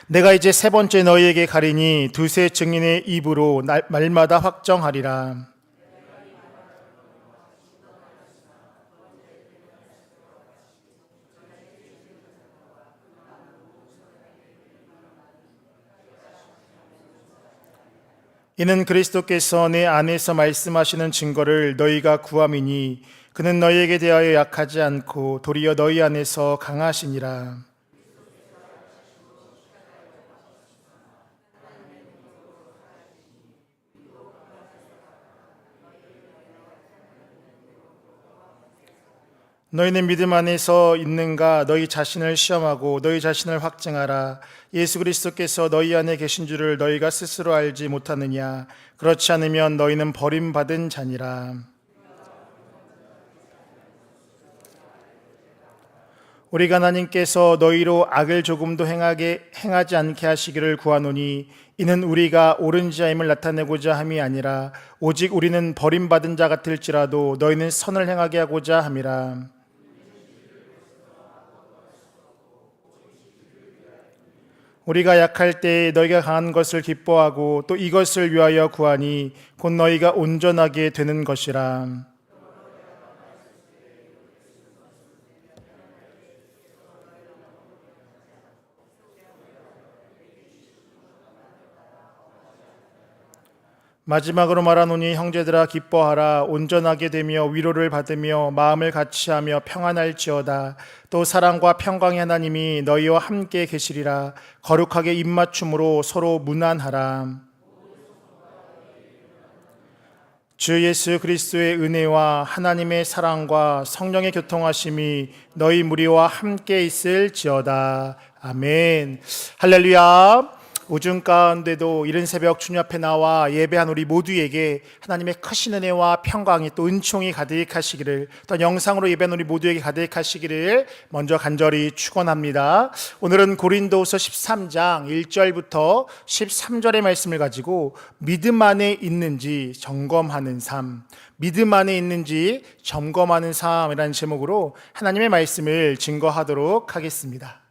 내가 이제 세 번째 너희에게 가리니 두세 증인의 입으로 말마다 확정하리라. 이는 그리스도께서 내 안에서 말씀하시는 증거를 너희가 구함이니 그는 너희에게 대하여 약하지 않고 도리어 너희 안에서 강하시니라. 너희는 믿음 안에서 있는가 너희 자신을 시험하고 너희 자신을 확증하라. 예수 그리스도께서 너희 안에 계신 줄을 너희가 스스로 알지 못하느냐. 그렇지 않으면 너희는 버림받은 자니라. 우리가 하나님께서 너희로 악을 조금도 행하지 않게 하시기를 구하노니 이는 우리가 옳은 자임을 나타내고자 함이 아니라 오직 우리는 버림받은 자 같을지라도 너희는 선을 행하게 하고자 함이라. 우리가 약할 때에 너희가 강한 것을 기뻐하고 또 이것을 위하여 구하니 곧 너희가 온전하게 되는 것이라. 마지막으로 말하노니 형제들아 기뻐하라. 온전하게 되며 위로를 받으며 마음을 같이하며 평안할지어다. 또 사랑과 평강의 하나님이 너희와 함께 계시리라. 거룩하게 입맞춤으로 서로 문안하라. 주 예수 그리스도의 은혜와 하나님의 사랑과 성령의 교통하심이 너희 무리와 함께 있을지어다. 아멘. 할렐루야. 우중 가운데도 이른 새벽 주님 앞에 나와 예배한 우리 모두에게 하나님의 크신 은혜와 평강이 또 은총이 가득하시기를, 또 영상으로 예배한 우리 모두에게 가득하시기를 먼저 간절히 축원합니다. 오늘은 고린도후서 13장 1절부터 13절의 말씀을 가지고 믿음 안에 있는지 점검하는 삶, 믿음 안에 있는지 점검하는 삶이라는 제목으로 하나님의 말씀을 증거하도록 하겠습니다.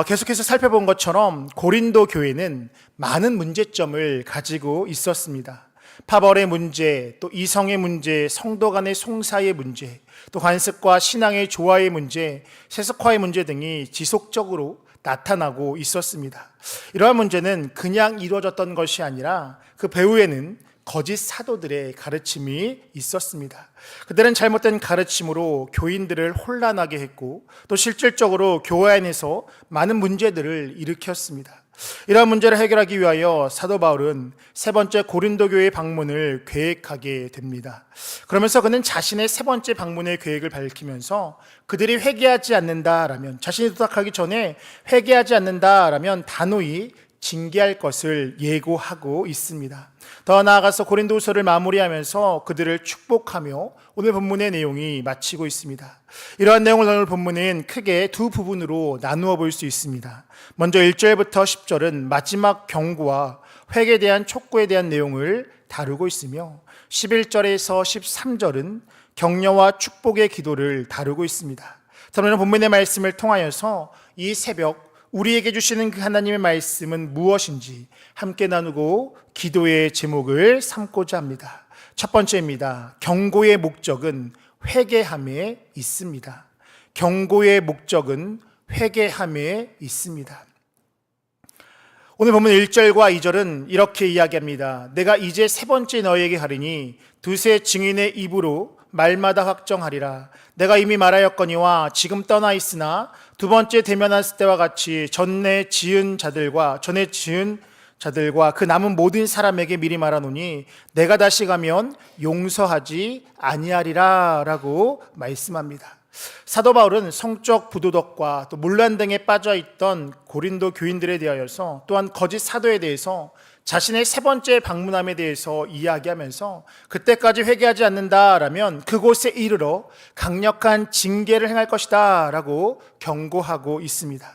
계속해서 살펴본 것처럼 고린도 교회는 많은 문제점을 가지고 있었습니다. 파벌의 문제, 또 이성의 문제, 성도 간의 송사의 문제, 또 관습과 신앙의 조화의 문제, 세속화의 문제 등이 지속적으로 나타나고 있었습니다. 이러한 문제는 그냥 이루어졌던 것이 아니라 그 배후에는 거짓 사도들의 가르침이 있었습니다. 그들은 잘못된 가르침으로 교인들을 혼란하게 했고 또 실질적으로 교회 안에서 많은 문제들을 일으켰습니다. 이러한 문제를 해결하기 위하여 사도 바울은 세 번째 고린도 교회 방문을 계획하게 됩니다. 그러면서 그는 자신의 세 번째 방문의 계획을 밝히면서 그들이 회개하지 않는다라면, 자신이 도착하기 전에 회개하지 않는다라면 단호히 징계할 것을 예고하고 있습니다. 더 나아가서 고린도후서를 마무리하면서 그들을 축복하며 오늘 본문의 내용이 마치고 있습니다. 이러한 내용을 오늘 본문은 크게 두 부분으로 나누어 볼 수 있습니다. 먼저 1절부터 10절은 마지막 경고와 회개에 대한 촉구에 대한 내용을 다루고 있으며 11절에서 13절은 격려와 축복의 기도를 다루고 있습니다. 저는 본문의 말씀을 통하여서 이 새벽 우리에게 주시는 그 하나님의 말씀은 무엇인지 함께 나누고 기도의 제목을 삼고자 합니다. 첫 번째입니다. 경고의 목적은 회개함에 있습니다. 경고의 목적은 회개함에 있습니다. 오늘 보면 1절과 2절은 이렇게 이야기합니다. 내가 이제 세 번째 너희에게 가리니 두세 증인의 입으로 말마다 확정하리라. 내가 이미 말하였거니와 지금 떠나 있으나 두 번째 대면했을 때와 같이 전에 지은 자들과 그 남은 모든 사람에게 미리 말하노니 내가 다시 가면 용서하지 아니하리라 라고 말씀합니다. 사도 바울은 성적 부도덕과 또 문란 등에 빠져있던 고린도 교인들에 대하여서, 또한 거짓 사도에 대해서 자신의 세 번째 방문함에 대해서 이야기하면서 그때까지 회개하지 않는다라면 그곳에 이르러 강력한 징계를 행할 것이다 라고 경고하고 있습니다.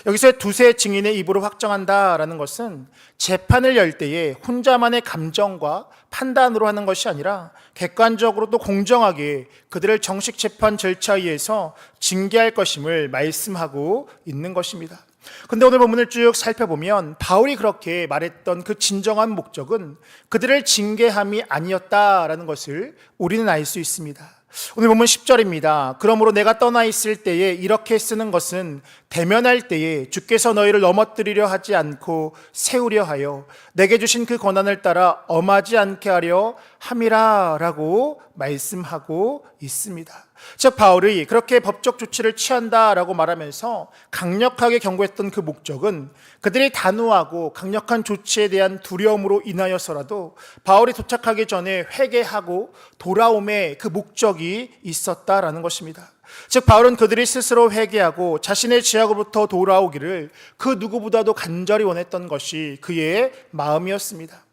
여기서 두세 증인의 입으로 확정한다라는 것은 재판을 열 때에 혼자만의 감정과 판단으로 하는 것이 아니라 객관적으로 또 공정하게 그들을 정식 재판 절차에 의해서 징계할 것임을 말씀하고 있는 것입니다. 근데 오늘 본문을 쭉 살펴보면 바울이 그렇게 말했던 그 진정한 목적은 그들을 징계함이 아니었다라는 것을 우리는 알 수 있습니다. 오늘 본문 10절입니다. 그러므로 내가 떠나 있을 때에 이렇게 쓰는 것은 대면할 때에 주께서 너희를 넘어뜨리려 하지 않고 세우려 하여 내게 주신 그 권한을 따라 엄하지 않게 하려 함이라 라고 말씀하고 있습니다. 즉 바울이 그렇게 법적 조치를 취한다라고 말하면서 강력하게 경고했던 그 목적은 그들이 단호하고 강력한 조치에 대한 두려움으로 인하여서라도 바울이 도착하기 전에 회개하고 돌아옴의 그 목적이 있었다라는 것입니다. 즉 바울은 그들이 스스로 회개하고 자신의 죄악으로부터 돌아오기를 그 누구보다도 간절히 원했던 것이 그의 마음이었습니다.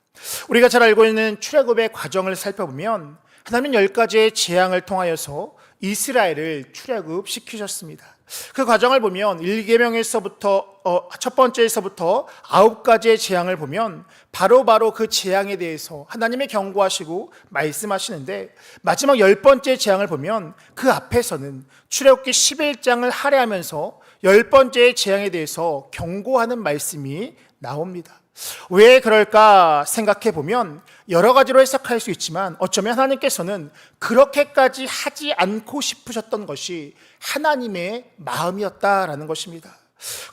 우리가 잘 알고 있는 출애굽의 과정을 살펴보면 하나님은 10가지의 재앙을 통하여서 이스라엘을 출애굽시키셨습니다. 그 과정을 보면 1계명에서부터 첫 번째에서부터 9가지의 재앙을 보면 바로 그 재앙에 대해서 하나님이 경고하시고 말씀하시는데 마지막 10번째 재앙을 보면 그 앞에서는 출애굽기 11장을 할애하면서 10번째의 재앙에 대해서 경고하는 말씀이 나옵니다. 왜 그럴까 생각해 보면 여러 가지로 해석할 수 있지만 어쩌면 하나님께서는 그렇게까지 하지 않고 싶으셨던 것이 하나님의 마음이었다라는 것입니다.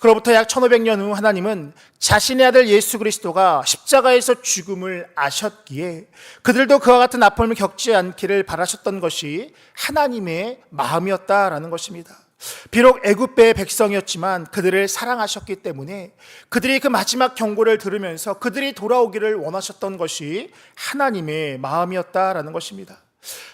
그로부터 약 1500년 후 하나님은 자신의 아들 예수 그리스도가 십자가에서 죽음을 아셨기에 그들도 그와 같은 아픔을 겪지 않기를 바라셨던 것이 하나님의 마음이었다라는 것입니다. 비록 애굽의 백성이었지만 그들을 사랑하셨기 때문에 그들이 그 마지막 경고를 들으면서 그들이 돌아오기를 원하셨던 것이 하나님의 마음이었다라는 것입니다.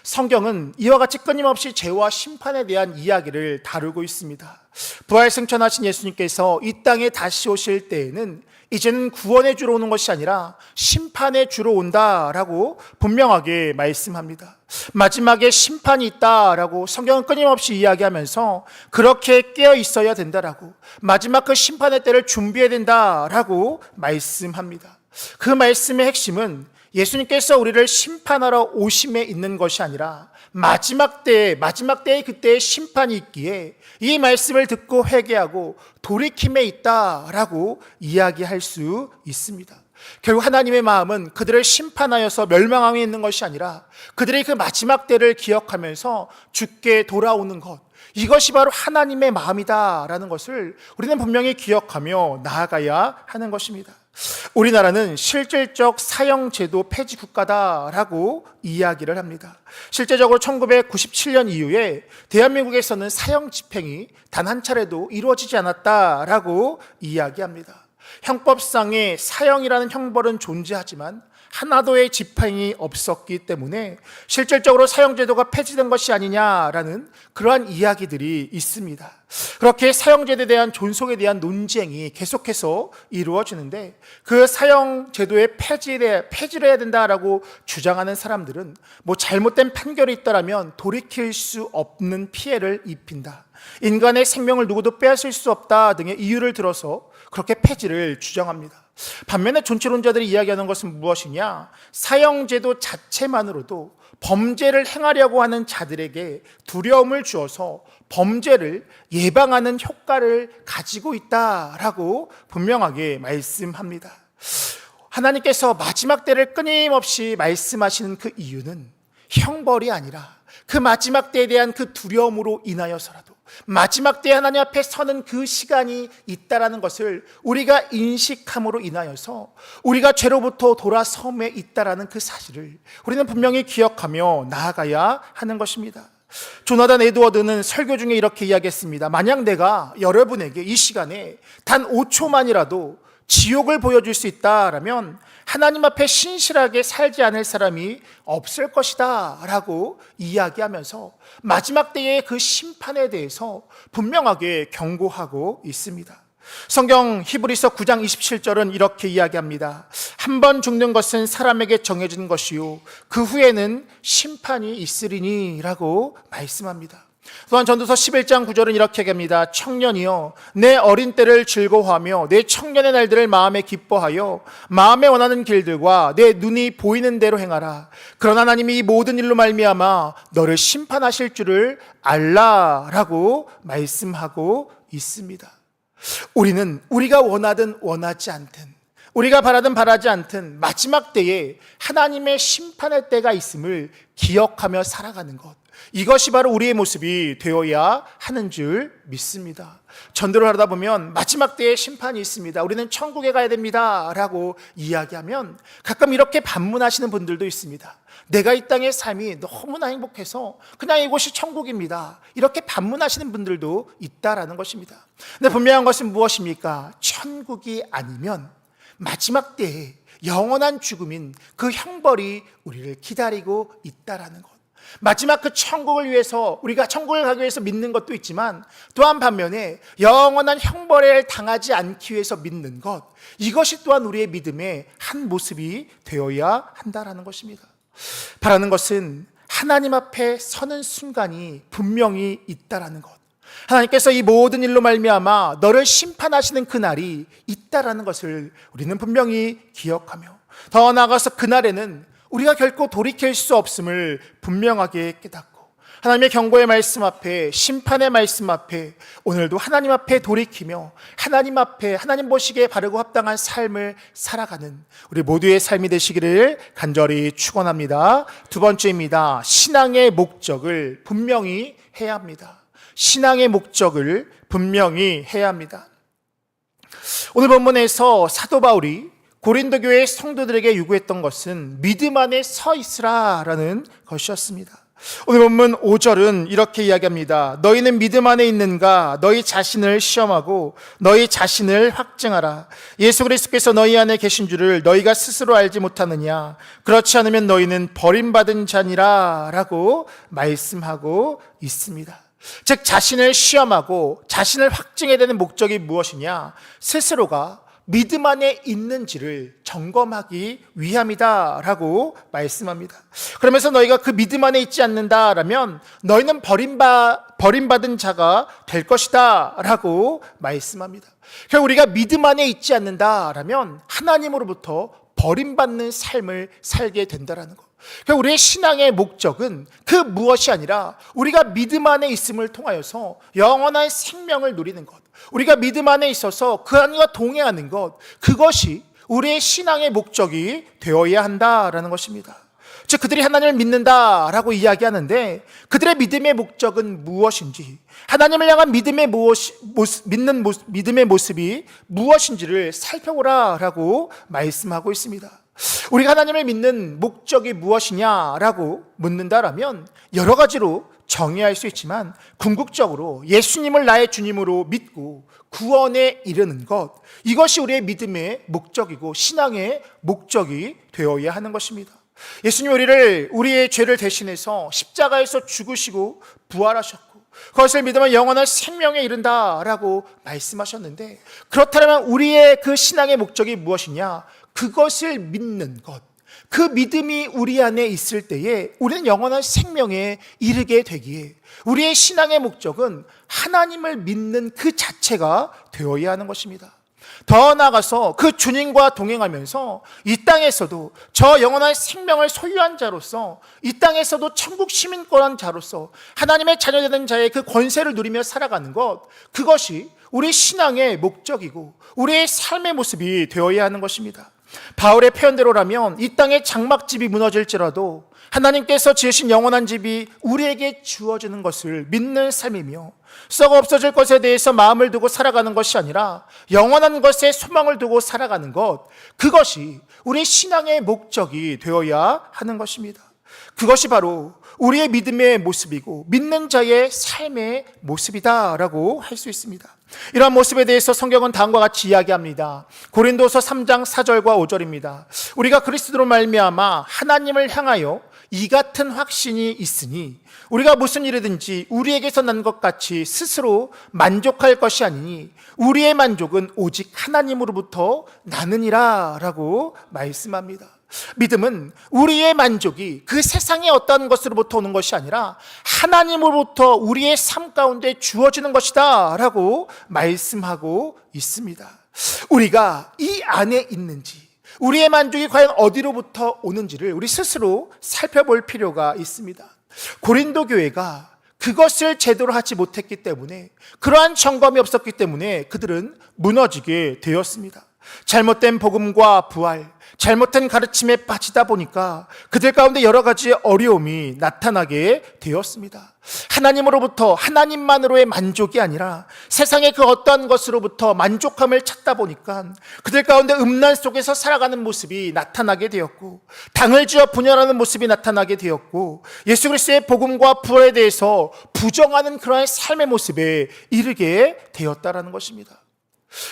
성경은 이와 같이 끊임없이 죄와 심판에 대한 이야기를 다루고 있습니다. 부활 승천하신 예수님께서 이 땅에 다시 오실 때에는 이제는 구원의 주로 오는 것이 아니라 심판의 주로 온다라고 분명하게 말씀합니다. 마지막에 심판이 있다라고 성경은 끊임없이 이야기하면서 그렇게 깨어 있어야 된다라고 마지막 그 심판의 때를 준비해야 된다라고 말씀합니다. 그 말씀의 핵심은 예수님께서 우리를 심판하러 오심에 있는 것이 아니라 마지막 때에 그때의 심판이 있기에 이 말씀을 듣고 회개하고 돌이킴에 있다라고 이야기할 수 있습니다. 결국 하나님의 마음은 그들을 심판하여서 멸망함에 있는 것이 아니라 그들의 그 마지막 때를 기억하면서 주께 돌아오는 것, 이것이 바로 하나님의 마음이다라는 것을 우리는 분명히 기억하며 나아가야 하는 것입니다. 우리나라는 실질적 사형제도 폐지 국가다라고 이야기를 합니다. 실제적으로 1997년 이후에 대한민국에서는 사형 집행이 단 한 차례도 이루어지지 않았다라고 이야기합니다. 형법상의 사형이라는 형벌은 존재하지만 하나도의 집행이 없었기 때문에 실질적으로 사형제도가 폐지된 것이 아니냐라는 그러한 이야기들이 있습니다. 그렇게 사형제도에 대한 존속에 대한 논쟁이 계속해서 이루어지는데 그 사형제도의 폐지를 해야 된다라고 주장하는 사람들은 잘못된 판결이 있다라면 돌이킬 수 없는 피해를 입힌다. 인간의 생명을 누구도 빼앗을 수 없다 등의 이유를 들어서 그렇게 폐지를 주장합니다. 반면에 존치론자들이 이야기하는 것은 무엇이냐? 사형제도 자체만으로도 범죄를 행하려고 하는 자들에게 두려움을 주어서 범죄를 예방하는 효과를 가지고 있다라고 분명하게 말씀합니다. 하나님께서 마지막 때를 끊임없이 말씀하시는 그 이유는 형벌이 아니라 그 마지막 때에 대한 그 두려움으로 인하여서라도 마지막 때에 하나님 앞에 서는 그 시간이 있다라는 것을 우리가 인식함으로 인하여서 우리가 죄로부터 돌아섬에 있다라는 그 사실을 우리는 분명히 기억하며 나아가야 하는 것입니다. 조나단 에드워드는 설교 중에 이렇게 이야기했습니다. 만약 내가 여러분에게 이 시간에 단 5초만이라도 지옥을 보여줄 수 있다라면 하나님 앞에 신실하게 살지 않을 사람이 없을 것이다 라고 이야기하면서 마지막 때의 그 심판에 대해서 분명하게 경고하고 있습니다. 성경 히브리서 9장 27절은 이렇게 이야기합니다. 한 번 죽는 것은 사람에게 정해진 것이요 그 후에는 심판이 있으리니 라고 말씀합니다. 또한 전도서 11장 9절은 이렇게 얘기합니다. 청년이여 내 어린 때를 즐거워하며 내 청년의 날들을 마음에 기뻐하여 마음에 원하는 길들과 내 눈이 보이는 대로 행하라. 그러나 하나님이 이 모든 일로 말미암아 너를 심판하실 줄을 알라라고 말씀하고 있습니다. 우리는 우리가 원하든 원하지 않든, 우리가 바라든 바라지 않든 마지막 때에 하나님의 심판의 때가 있음을 기억하며 살아가는 것, 이것이 바로 우리의 모습이 되어야 하는 줄 믿습니다. 전도를 하다 보면 마지막 때에 심판이 있습니다, 우리는 천국에 가야 됩니다 라고 이야기하면 가끔 이렇게 반문하시는 분들도 있습니다. 내가 이 땅의 삶이 너무나 행복해서 그냥 이곳이 천국입니다, 이렇게 반문하시는 분들도 있다라는 것입니다. 근데 분명한 것은 무엇입니까? 천국이 아니면 마지막 때에 영원한 죽음인 그 형벌이 우리를 기다리고 있다라는 것. 마지막 그 천국을 위해서, 우리가 천국을 가기 위해서 믿는 것도 있지만 또한 반면에 영원한 형벌을 당하지 않기 위해서 믿는 것, 이것이 또한 우리의 믿음의 한 모습이 되어야 한다라는 것입니다. 바라는 것은 하나님 앞에 서는 순간이 분명히 있다라는 것, 하나님께서 이 모든 일로 말미암아 너를 심판하시는 그날이 있다라는 것을 우리는 분명히 기억하며, 더 나아가서 그날에는 우리가 결코 돌이킬 수 없음을 분명하게 깨닫고, 하나님의 경고의 말씀 앞에, 심판의 말씀 앞에 오늘도 하나님 앞에 돌이키며 하나님 앞에 하나님 보시기에 바르고 합당한 삶을 살아가는 우리 모두의 삶이 되시기를 간절히 축원합니다. 두 번째입니다. 신앙의 목적을 분명히 해야 합니다. 신앙의 목적을 분명히 해야 합니다. 오늘 본문에서 사도 바울이 고린도 교회 성도들에게 요구했던 것은 믿음 안에 서 있으라라는 것이었습니다. 오늘 본문 5절은 이렇게 이야기합니다. 너희는 믿음 안에 있는가? 너희 자신을 시험하고 너희 자신을 확증하라. 예수 그리스도께서 너희 안에 계신 줄을 너희가 스스로 알지 못하느냐? 그렇지 않으면 너희는 버림받은 자니라 라고 말씀하고 있습니다. 즉 자신을 시험하고 자신을 확증해야 되는 목적이 무엇이냐? 스스로가 믿음 안에 있는지를 점검하기 위함이다 라고 말씀합니다. 그러면서 너희가 그 믿음 안에 있지 않는다라면 너희는 버림받은 자가 될 것이다 라고 말씀합니다. 그러니까 우리가 믿음 안에 있지 않는다라면 하나님으로부터 버림받는 삶을 살게 된다라는 것. 그러니까 우리의 신앙의 목적은 그 무엇이 아니라 우리가 믿음 안에 있음을 통하여서 영원한 생명을 누리는 것, 우리가 믿음 안에 있어서 그 안과 동행하는 것, 그것이 우리의 신앙의 목적이 되어야 한다라는 것입니다. 즉 그들이 하나님을 믿는다라고 이야기하는데 그들의 믿음의 목적은 무엇인지, 하나님을 향한 믿음의 모습이 무엇인지를 살펴보라라고 말씀하고 있습니다. 우리가 하나님을 믿는 목적이 무엇이냐라고 묻는다라면 여러 가지로 정의할 수 있지만 궁극적으로 예수님을 나의 주님으로 믿고 구원에 이르는 것, 이것이 우리의 믿음의 목적이고 신앙의 목적이 되어야 하는 것입니다. 예수님 우리의 죄를 대신해서 십자가에서 죽으시고 부활하셨고 그것을 믿으면 영원한 생명에 이른다라고 말씀하셨는데, 그렇다면 우리의 그 신앙의 목적이 무엇이냐? 그것을 믿는 것, 그 믿음이 우리 안에 있을 때에 우리는 영원한 생명에 이르게 되기에 우리의 신앙의 목적은 하나님을 믿는 그 자체가 되어야 하는 것입니다. 더 나아가서 그 주님과 동행하면서 이 땅에서도 저 영원한 생명을 소유한 자로서, 이 땅에서도 천국 시민권한 자로서 하나님의 자녀되는 자의 그 권세를 누리며 살아가는 것, 그것이 우리 신앙의 목적이고 우리의 삶의 모습이 되어야 하는 것입니다. 바울의 표현대로라면 이 땅의 장막집이 무너질지라도 하나님께서 지으신 영원한 집이 우리에게 주어지는 것을 믿는 삶이며, 썩어 없어질 것에 대해서 마음을 두고 살아가는 것이 아니라 영원한 것에 소망을 두고 살아가는 것, 그것이 우리 신앙의 목적이 되어야 하는 것입니다. 그것이 바로 우리의 믿음의 모습이고 믿는 자의 삶의 모습이다라고 할 수 있습니다. 이러한 모습에 대해서 성경은 다음과 같이 이야기합니다. 고린도서 3장 4절과 5절입니다. 우리가 그리스도로 말미암아 하나님을 향하여 이 같은 확신이 있으니 우리가 무슨 일이든지 우리에게서 난 것 같이 스스로 만족할 것이 아니니 우리의 만족은 오직 하나님으로부터 나느니라 라고 말씀합니다. 믿음은 우리의 만족이 그 세상의 어떤 것으로부터 오는 것이 아니라 하나님으로부터 우리의 삶 가운데 주어지는 것이다 라고 말씀하고 있습니다. 우리가 이 안에 있는지, 우리의 만족이 과연 어디로부터 오는지를 우리 스스로 살펴볼 필요가 있습니다. 고린도 교회가 그것을 제대로 하지 못했기 때문에, 그러한 점검이 없었기 때문에 그들은 무너지게 되었습니다. 잘못된 복음과 부활, 잘못된 가르침에 빠지다 보니까 그들 가운데 여러 가지 어려움이 나타나게 되었습니다. 하나님으로부터, 하나님만으로의 만족이 아니라 세상의 그 어떠한 것으로부터 만족함을 찾다 보니까 그들 가운데 음란 속에서 살아가는 모습이 나타나게 되었고, 당을 지어 분열하는 모습이 나타나게 되었고, 예수 그리스도의 복음과 부활에 대해서 부정하는 그러한 삶의 모습에 이르게 되었다라는 것입니다.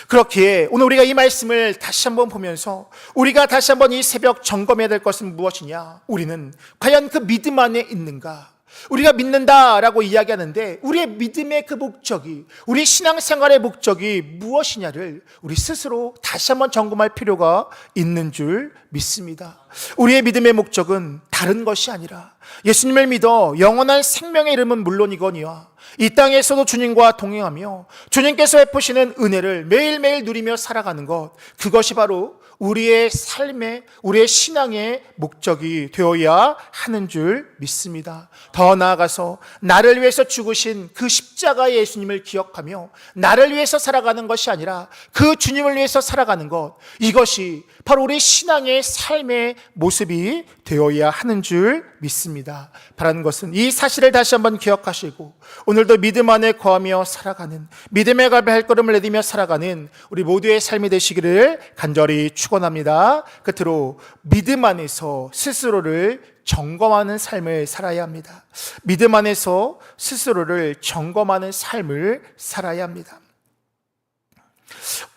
그렇기에 오늘 우리가 이 말씀을 다시 한번 보면서 우리가 다시 한번 이 새벽 점검해야 될 것은 무엇이냐? 우리는 과연 그 믿음 안에 있는가? 우리가 믿는다라고 이야기하는데 우리의 믿음의 그 목적이, 우리 신앙생활의 목적이 무엇이냐를 우리 스스로 다시 한번 점검할 필요가 있는 줄 믿습니다. 우리의 믿음의 목적은 다른 것이 아니라 예수님을 믿어 영원한 생명의 이름은 물론이거니와 이 땅에서도 주님과 동행하며 주님께서 베푸시는 은혜를 매일매일 누리며 살아가는 것, 그것이 바로 우리의 삶의, 우리의 신앙의 목적이 되어야 하는 줄 믿습니다. 더 나아가서 나를 위해서 죽으신 그 십자가의 예수님을 기억하며 나를 위해서 살아가는 것이 아니라 그 주님을 위해서 살아가는 것, 이것이 바로 우리 신앙의 삶의 모습이 되어야 하는 줄 믿습니다. 바라는 것은 이 사실을 다시 한번 기억하시고 오늘도 믿음 안에 거하며 살아가는, 믿음의 발걸음을 내디며 살아가는 우리 모두의 삶이 되시기를 간절히 축원합니다. 끝으로 믿음 안에서 스스로를 점검하는 삶을 살아야 합니다. 믿음 안에서 스스로를 점검하는 삶을 살아야 합니다.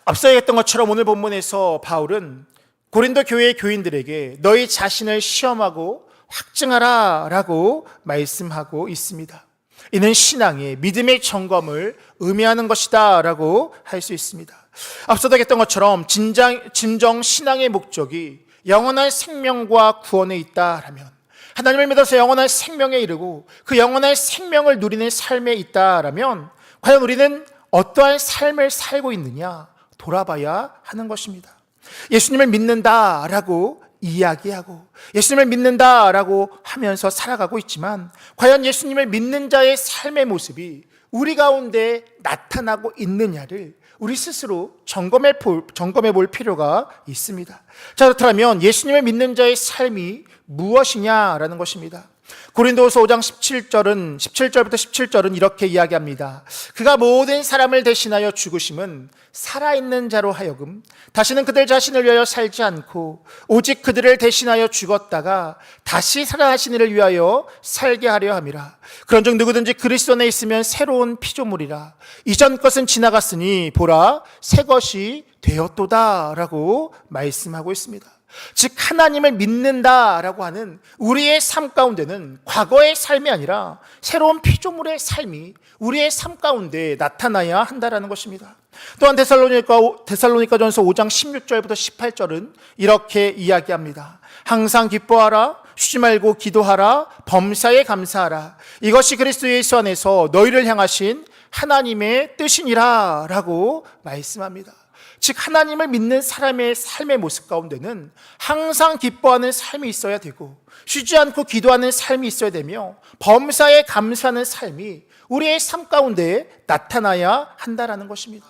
앞서 얘기했던 것처럼 오늘 본문에서 바울은 고린도 교회의 교인들에게 너희 자신을 시험하고 확증하라 라고 말씀하고 있습니다. 이는 신앙의, 믿음의 점검을 의미하는 것이다 라고 할 수 있습니다. 앞서도 얘기했던 것처럼 진정 신앙의 목적이 영원한 생명과 구원에 있다라면, 하나님을 믿어서 영원한 생명에 이르고 그 영원한 생명을 누리는 삶에 있다라면 과연 우리는 어떠한 삶을 살고 있느냐 돌아봐야 하는 것입니다. 예수님을 믿는다라고 이야기하고 예수님을 믿는다라고 하면서 살아가고 있지만 과연 예수님을 믿는 자의 삶의 모습이 우리 가운데 나타나고 있느냐를 우리 스스로 점검해 볼 필요가 있습니다. 자, 그렇다면 예수님을 믿는 자의 삶이 무엇이냐라는 것입니다. 고린도후서 5장 17절부터 17절은 이렇게 이야기합니다. 그가 모든 사람을 대신하여 죽으심은 살아있는 자로 하여금 다시는 그들 자신을 위하여 살지 않고 오직 그들을 대신하여 죽었다가 다시 살아나신 이를 위하여 살게 하려 함이라. 그런즉 누구든지 그리스도 안에 있으면 새로운 피조물이라. 이전 것은 지나갔으니 보라 새 것이 되었도다 라고 말씀하고 있습니다. 즉 하나님을 믿는다라고 하는 우리의 삶 가운데는 과거의 삶이 아니라 새로운 피조물의 삶이 우리의 삶 가운데 나타나야 한다라는 것입니다. 또한 데살로니가전서 5장 16절부터 18절은 이렇게 이야기합니다. 항상 기뻐하라, 쉬지 말고 기도하라, 범사에 감사하라. 이것이 그리스도 예수 안에서 너희를 향하신 하나님의 뜻이니라 라고 말씀합니다. 즉 하나님을 믿는 사람의 삶의 모습 가운데는 항상 기뻐하는 삶이 있어야 되고 쉬지 않고 기도하는 삶이 있어야 되며 범사에 감사하는 삶이 우리의 삶 가운데 나타나야 한다라는 것입니다.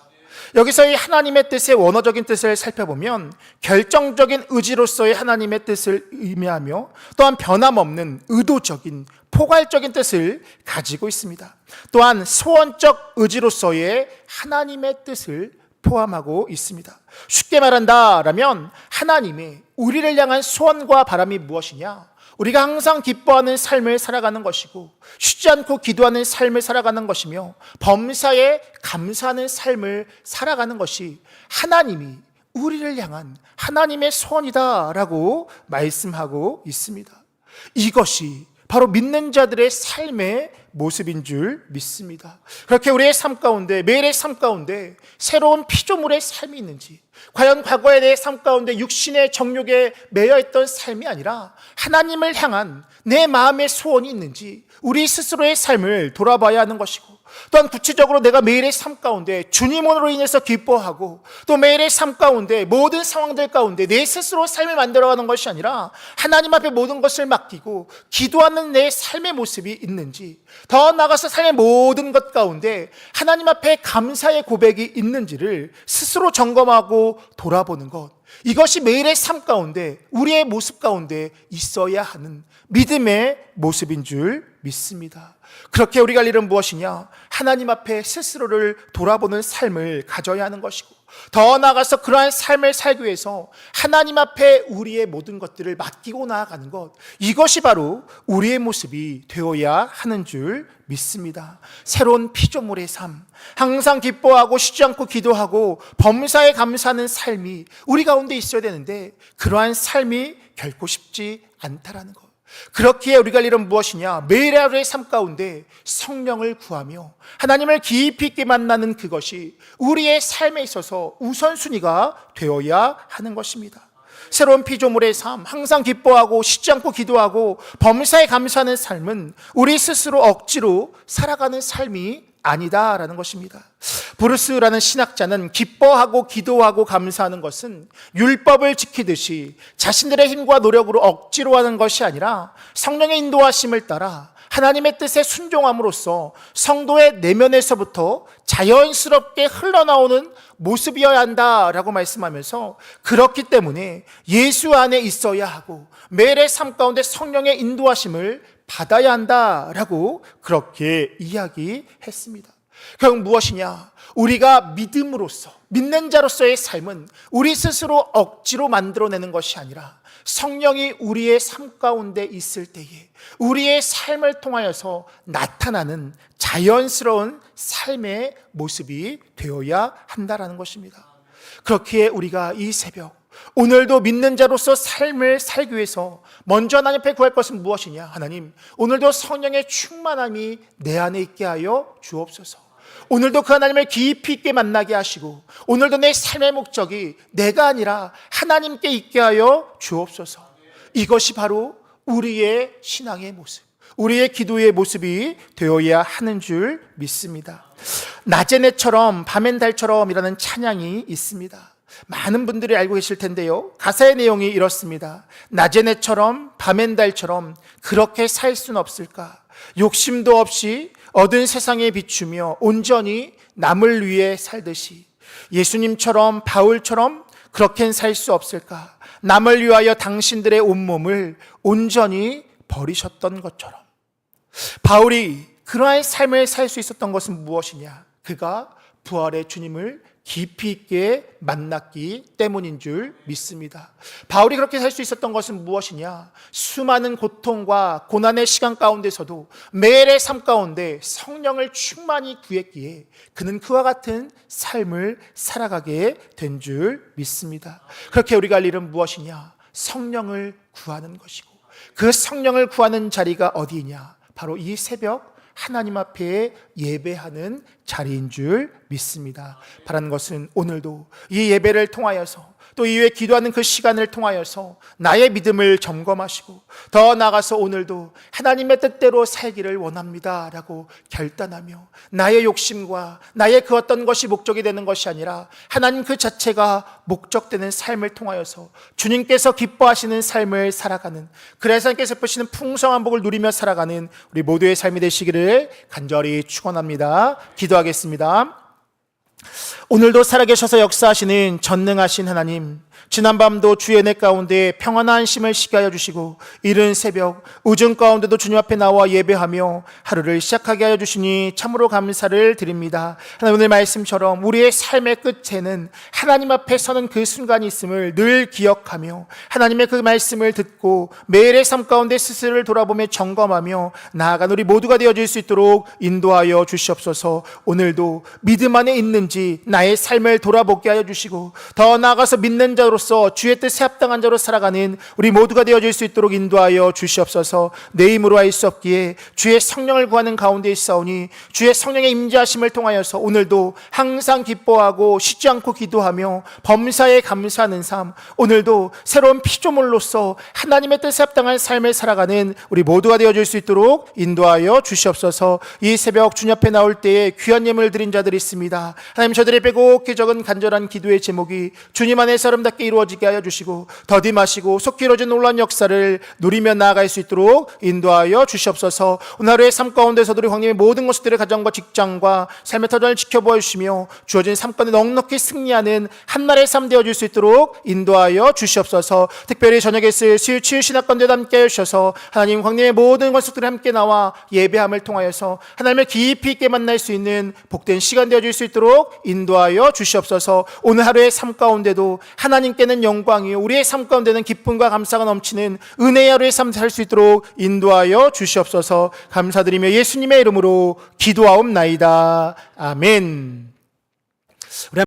여기서 이 하나님의 뜻의 원어적인 뜻을 살펴보면 결정적인 의지로서의 하나님의 뜻을 의미하며 또한 변함없는 의도적인 포괄적인 뜻을 가지고 있습니다. 또한 소원적 의지로서의 하나님의 뜻을 포함하고 있습니다. 쉽게 말한다라면 하나님의 우리를 향한 소원과 바람이 무엇이냐? 우리가 항상 기뻐하는 삶을 살아가는 것이고 쉬지 않고 기도하는 삶을 살아가는 것이며 범사에 감사하는 삶을 살아가는 것이 하나님이 우리를 향한 하나님의 소원이다라고 말씀하고 있습니다. 이것이 바로 믿는 자들의 삶의 모습인 줄 믿습니다. 그렇게 우리의 삶 가운데, 매일의 삶 가운데 새로운 피조물의 삶이 있는지, 과연 과거의 내 삶 가운데 육신의 정욕에 매여있던 삶이 아니라 하나님을 향한 내 마음의 소원이 있는지 우리 스스로의 삶을 돌아봐야 하는 것이고, 또한 구체적으로 내가 매일의 삶 가운데 주님으로 인해서 기뻐하고, 또 매일의 삶 가운데 모든 상황들 가운데 내 스스로 삶을 만들어가는 것이 아니라 하나님 앞에 모든 것을 맡기고 기도하는 내 삶의 모습이 있는지, 더 나아가서 삶의 모든 것 가운데 하나님 앞에 감사의 고백이 있는지를 스스로 점검하고 돌아보는 것, 이것이 매일의 삶 가운데 우리의 모습 가운데 있어야 하는 믿음의 모습인 줄 믿습니다. 그렇게 우리가 할 일은 무엇이냐? 하나님 앞에 스스로를 돌아보는 삶을 가져야 하는 것이고, 더 나아가서 그러한 삶을 살기 위해서 하나님 앞에 우리의 모든 것들을 맡기고 나아가는 것, 이것이 바로 우리의 모습이 되어야 하는 줄 믿습니다. 새로운 피조물의 삶, 항상 기뻐하고 쉬지 않고 기도하고 범사에 감사하는 삶이 우리 가운데 있어야 되는데, 그러한 삶이 결코 쉽지 않다라는 것. 그렇기에 우리가 할 일은 무엇이냐? 매일 하루의 삶 가운데 성령을 구하며 하나님을 깊이 있게 만나는 그것이 우리의 삶에 있어서 우선순위가 되어야 하는 것입니다. 새로운 피조물의 삶, 항상 기뻐하고 쉬지 않고 기도하고 범사에 감사하는 삶은 우리 스스로 억지로 살아가는 삶이 아니다라는 것입니다. 브루스라는 신학자는 기뻐하고 기도하고 감사하는 것은 율법을 지키듯이 자신들의 힘과 노력으로 억지로 하는 것이 아니라 성령의 인도하심을 따라 하나님의 뜻에 순종함으로써 성도의 내면에서부터 자연스럽게 흘러나오는 모습이어야 한다라고 말씀하면서, 그렇기 때문에 예수 안에 있어야 하고 매일의 삶 가운데 성령의 인도하심을 받아야 한다라고 그렇게 이야기했습니다. 결국 무엇이냐? 우리가 믿음으로써, 믿는 자로서의 삶은 우리 스스로 억지로 만들어내는 것이 아니라 성령이 우리의 삶 가운데 있을 때에 우리의 삶을 통하여서 나타나는 자연스러운 삶의 모습이 되어야 한다라는 것입니다. 그렇기에 우리가 이 새벽, 오늘도 믿는 자로서 삶을 살기 위해서 먼저 하나님 앞에 구할 것은 무엇이냐? 하나님, 오늘도 성령의 충만함이 내 안에 있게 하여 주옵소서. 오늘도 그 하나님을 깊이 있게 만나게 하시고, 오늘도 내 삶의 목적이 내가 아니라 하나님께 있게 하여 주옵소서. 이것이 바로 우리의 신앙의 모습, 우리의 기도의 모습이 되어야 하는 줄 믿습니다. 낮엔 해처럼 밤엔 달처럼이라는 찬양이 있습니다. 많은 분들이 알고 계실 텐데요, 가사의 내용이 이렇습니다. 낮엔 해처럼 밤엔 달처럼 그렇게 살 수는 없을까? 욕심도 없이 얻은 세상에 비추며 온전히 남을 위해 살듯이 예수님처럼 바울처럼 그렇게는 살 수 없을까? 남을 위하여 당신들의 온몸을 온전히 버리셨던 것처럼. 바울이 그러한 삶을 살 수 있었던 것은 무엇이냐? 그가 부활의 주님을 깊이 있게 만났기 때문인 줄 믿습니다. 바울이 그렇게 살 수 있었던 것은 무엇이냐? 수많은 고통과 고난의 시간 가운데서도 매일의 삶 가운데 성령을 충만히 구했기에 그는 그와 같은 삶을 살아가게 된 줄 믿습니다. 그렇게 우리가 할 일은 무엇이냐? 성령을 구하는 것이고, 그 성령을 구하는 자리가 어디냐? 바로 이 새벽 하나님 앞에 예배하는 자리인 줄 믿습니다. 바라는 것은 오늘도 이 예배를 통하여서, 또 이후에 기도하는 그 시간을 통하여서 나의 믿음을 점검하시고, 더 나아가서 오늘도 하나님의 뜻대로 살기를 원합니다 라고 결단하며, 나의 욕심과 나의 그 어떤 것이 목적이 되는 것이 아니라 하나님 그 자체가 목적되는 삶을 통하여서 주님께서 기뻐하시는 삶을 살아가는, 그래서 하나님께서 보시는 풍성한 복을 누리며 살아가는 우리 모두의 삶이 되시기를 간절히 축원합니다. 기도하겠습니다. 오늘도 살아계셔서 역사하시는 전능하신 하나님, 지난밤도 주의 은혜 가운데 평안한 안심을 쉬게 하여 주시고, 이른 새벽 우중 가운데도 주님 앞에 나와 예배하며 하루를 시작하게 하여 주시니 참으로 감사를 드립니다. 하나님, 오늘 말씀처럼 우리의 삶의 끝에는 하나님 앞에 서는 그 순간이 있음을 늘 기억하며, 하나님의 그 말씀을 듣고 매일의 삶 가운데 스스로를 돌아보며 점검하며 나아간 우리 모두가 되어질 수 있도록 인도하여 주시옵소서. 오늘도 믿음 안에 있는 있는지 나의 삶을 돌아보게 하여 주시고 더 나아가서 믿는 자로서 주의 뜻에 합당한 자로 살아가는 우리 모두가 되어질 수 있도록 인도하여 주시옵소서. 내 힘으로 할 수 없기에 주의 성령을 구하는 가운데 있사오니 주의 성령의 임재하심을 통하여서 오늘도 항상 기뻐하고 쉬지 않고 기도하며 범사에 감사하는 삶, 오늘도 새로운 피조물로서 하나님의 뜻에 합당한 삶을 살아가는 우리 모두가 되어질 수 있도록 인도하여 주시옵소서. 이 새벽 주님 앞에 나올 때에 귀한 예물을 드린 자들이 있습니다. 하나님, 저들의 빼곡히 적은 간절한 기도의 제목이 주님 안에서 아름답게 이루어지게 하여 주시고 더디마시고 속히 이루어진 놀라운 역사를 누리며 나아갈 수 있도록 인도하여 주시옵소서. 오늘 하루의 삶 가운데서도 우리 황님의 모든 것들의 가정과 직장과 삶의 터전을 지켜보아 주시며 주어진 삶 가운데 넉넉히 승리하는 한날의 삶 되어질 수 있도록 인도하여 주시옵소서. 특별히 저녁에 쓸 수요 치유 신학 가운데 함께 하셔서 하나님 황님의 모든 권속들이 함께 나와 예배함을 통하여서 하나님을 깊이 있게 만날 수 있는 복된 시간 되어질 수 있도록 인도하여 주시옵소서. 오늘 하루의 삶 가운데도 하나님께는 영광이요 우리의 삶 가운데는 기쁨과 감사가 넘치는 은혜의 하루의 삶 살 수 있도록 인도하여 주시옵소서. 감사드리며 예수님의 이름으로 기도하옵나이다. 아멘.